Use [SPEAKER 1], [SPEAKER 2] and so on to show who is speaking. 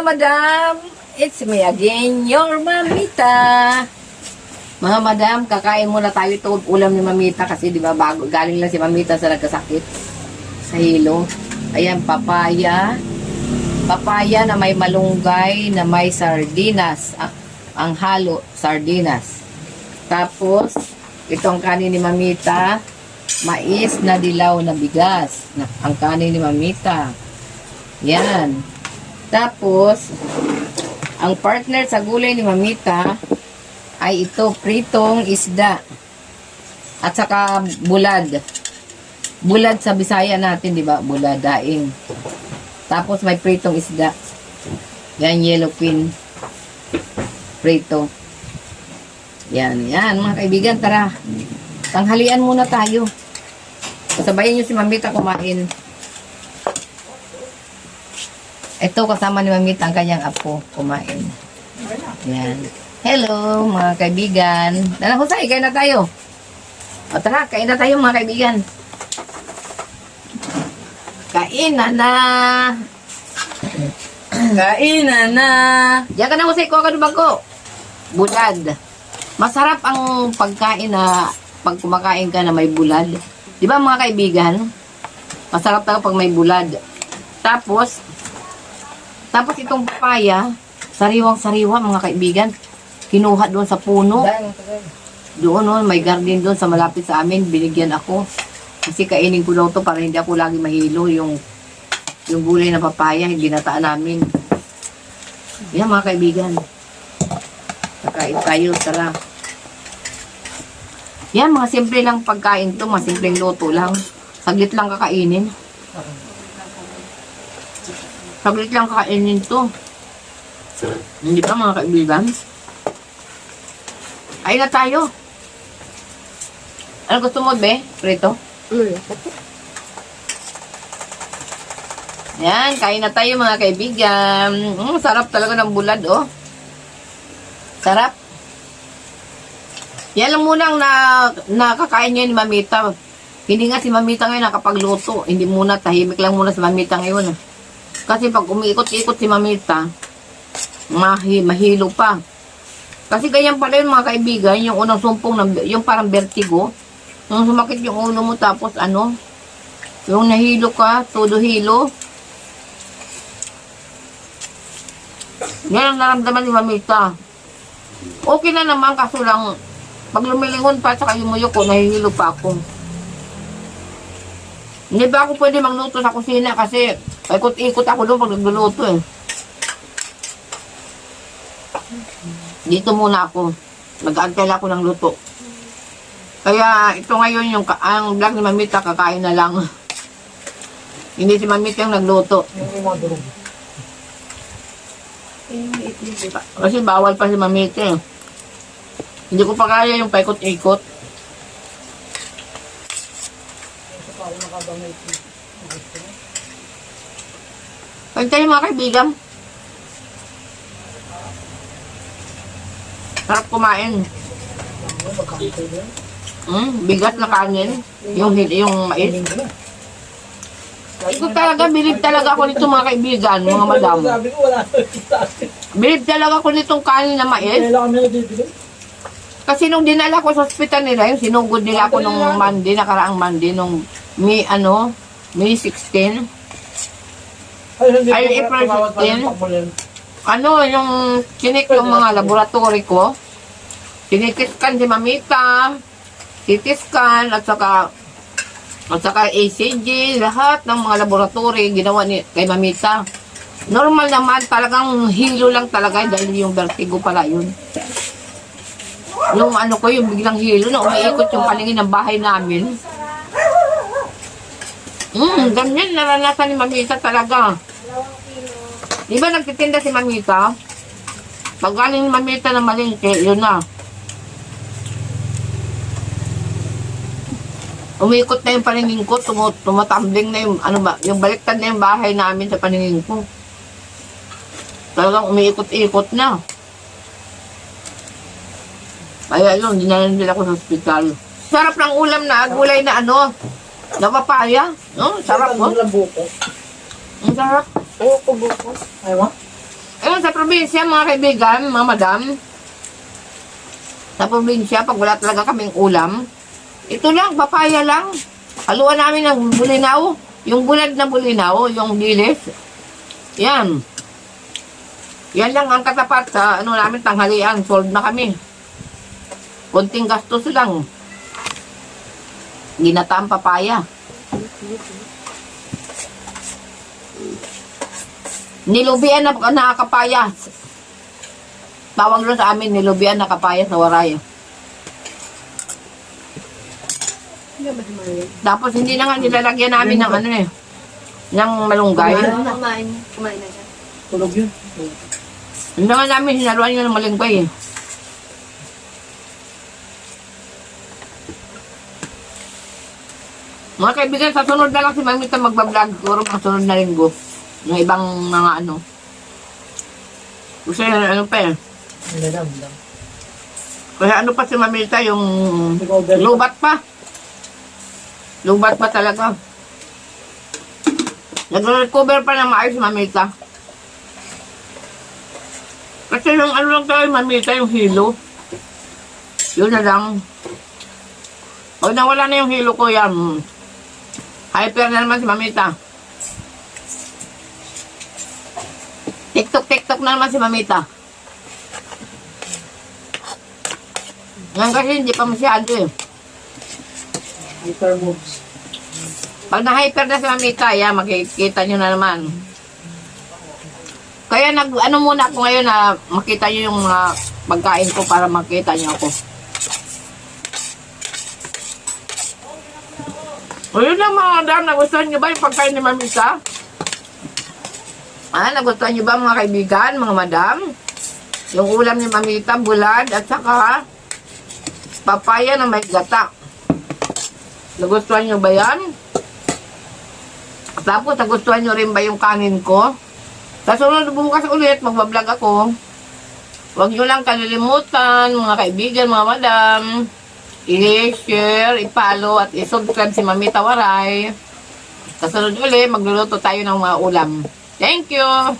[SPEAKER 1] mga madam, it's me again, your mamita. Mga madam, kakain muna tayo ito ulam ni mamita kasi di ba bago galing lang si mamita sa nagkasakit sa hilo. Ayan, papaya. Papaya na may malunggay, na may sardinas. Ang halo, sardinas. Tapos, itong kanin ni mamita, mais na dilaw na bigas. Ang kanin ni mamita. Yan. Tapos, ang partner sa gulay ni mamita ay ito, pritong isda. At saka bulad. Bulad sa Bisaya natin, di ba? Bulad, daing. Tapos may pritong isda. Yan, yellow pin. Prito. Yan, yan mga kaibigan, tara. Tanghalian muna tayo. Sabayan nyo si mamita kumain. Ito kasama ni mamita ang kanyang apo kumain. Yan. Hello mga kaibigan. Tara Jose, kain na tayo. O tara, kain na tayo mga kaibigan. Kain na na. Kain na na. Diyan ka na Jose, kuha ka ng bangko. Bulad. Masarap ang pagkain na pag kumakain ka na may bulad. Di ba mga kaibigan? Masarap talaga pag may bulad. Tapos itong papaya, sariwang-sariwa mga kaibigan. Kinuha doon sa puno. Doon, no, may garden doon sa malapit sa amin. Binigyan ako. Kasi kainin ko daw to para hindi ako lagi mahilo. Yung gulay na papaya, ginataan namin. Yan mga kaibigan. Kakain tayo, tara. Yan, mga simple lang pagkain to. Mga simpleng luto lang. Saglit lang kakainin. Saglit lang kakainin to. Hindi ba mga kaibigan? Ay na tayo. Ano gusto mo, be? Prito? Yan, kain na tayo mga kaibigan. Sarap talaga ng bulad, oh. Sarap. Yan lang muna ang nakakain niya ni mamita. Hindi nga si mamita ngayon nakapagluto. Hindi muna, tahimik lang muna si mamita ngayon. Kasi pag umiikot-ikot si mamita, mahilo pa. Kasi ganyan pala yun mga kaibigan, yung unang sumpong, yung parang vertigo, yung sumakit yung ulo mo tapos ano, yung nahilo ka, todo hilo. Yan ang naramdaman ni mamita. Okay na naman kaso lang, pag lumilingon pa saka yumuyo ko, nahihilo pa ako. Hindi ba ako pwede magluto sa kusina kasi ikot-ikot ako doon pag nagluluto eh. Dito muna ako. Nag-aantay ako ng luto. Kaya ito ngayon yung ang vlog ni mamita, kakain na lang. Hindi si mamita yung nagluto. Kasi bawal pa si mamita eh. Hindi ko pa kaya yung paikot-ikot. Kain tayo mga kaibigan. Sarap kumain. Bigat na kanin. Yung mais. Ito talaga, bilib talaga ako nito mga kaibigan, mga madam. Bilib talaga ako nitong kanin na mais. Kasi nung dinala ko sa hospital nila, yung sinugod nila ako nung Monday, nakaraang Monday, nung May 16. Ay, April 16. Ano, yung kinik yung mga laboratory ko. Kinikiskan si mamita, CT scan, at saka ACG, lahat ng mga laboratory ginawa kay mamita. Normal naman, talagang hilo lang talaga dahil yung vertigo pala yun. Yung ano ko, yung biglang hilo na umiikot yung paningin ng bahay namin. Ganyan, naranasan ni mamita talaga. Di ba nagtitinda si mamita? Pag galing ni mamita ng malingke, yun na. Umiikot na yung paningin ko, tumatambling na yung, ano ba, yung baliktad na yung bahay namin sa paningin ko. Talagang umiikot-ikot na. Kaya yun, dinalan nila ko sa hospital. Sarap ng ulam na gulay na ano, na papaya. Sarap mo.
[SPEAKER 2] Ang buko.
[SPEAKER 1] Ang sarap.
[SPEAKER 2] Oo, buko. Ayaw mo?
[SPEAKER 1] sa probinsya, mga kaibigan, mga madam, sa probinsya, pag wala talaga kaming ulam, ito lang, papaya lang. Haluan namin ng bulinaw. Yung bulad na bulinaw, yung dilis. Yan. Yan lang ang katapat sa ano namin, tanghalian. Sold na kami. Konting gastos lang. Ginataang papaya. Nilubian na nakakapaya. Tawag doon sa amin, nilubian na kapaya sa Waray. Tapos hindi na nga nilalagyan namin ng ano eh, ng malunggay.
[SPEAKER 2] Kumain na siya.
[SPEAKER 3] Tulog yun.
[SPEAKER 1] Hindi nga namin sinaluan yun ng malunggay eh. Mga kaibigan, sa sunod na lang si Mamita magbablog. Siguro mga sunod na linggo. Yung ibang mga ano. Kasi ano pa eh.
[SPEAKER 3] Nilalam.
[SPEAKER 1] Kaya ano pa si Mamita, yung lubat pa. Lubat pa talaga. Nag-recover pa na maayos si Mamita. Kasi yung ano lang tayo, Mamita, yung hilo. Yun na lang. Pag nawala na yung hilo ko, yan. Hyper na naman si Mamita. TikTok na naman si Mamita. Ngayon kasi hindi pa masyado eh.
[SPEAKER 3] Hyper moves.
[SPEAKER 1] Pag na-hyper na si Mamita, yan, makikita nyo na naman. Kaya ano muna ako ngayon na makita nyo yung mga pagkain ko para makita nyo ako. O yun lang mga madam, nagustuhan nyo ba yung pagkain ni Mamita? Nagustuhan nyo ba mga kaibigan, mga madam? Yung ulam ni Mamita, bulad at saka papaya na may gata. Nagustuhan nyo ba yan? Tapos nagustuhan nyo rin ba yung kanin ko? Sa sunod bukas ulit, magbablog ako. Huwag nyo lang kalilimutan, mga kaibigan, mga madam. I-share, i-follow, at i-subscribe si Mamita Waray. Sa sunod ulit, magluluto tayo ng mga ulam. Thank you!